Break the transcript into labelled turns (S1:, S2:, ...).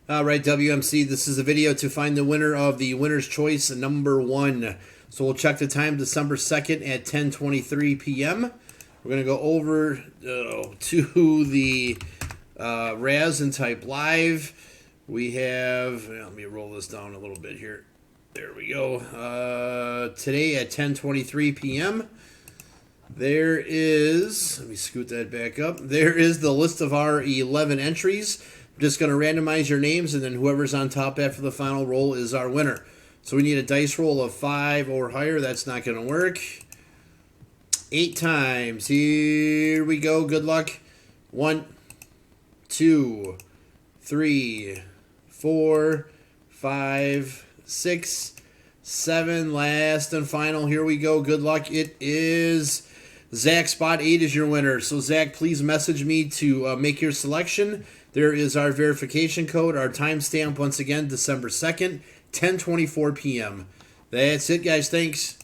S1: All right, WMC, this is a video to find the winner of the winner's choice number 1. So we'll check the time December 2nd at 10:23 p.m. We're going to go over to the Raz and type live. We have, let me roll this down a little bit here. There we go. Today at 10:23 p.m. There is, let me scoot that back up. There is the list of our 11 entries. I'm just going to randomize your names, and then whoever's on top after the final roll is our winner. So we need a dice roll of 5 or higher. That's not going to work. 8 times. Here we go. Good luck. 1, 2, 3, 4, 5, 6, 7. Last and final. Here we go. Good luck. It is Zach. Spot 8 is your winner. So Zach, please message me to make your selection. There is our verification code, our timestamp, once again, December 2nd, 10:24 p.m. That's it, guys. Thanks.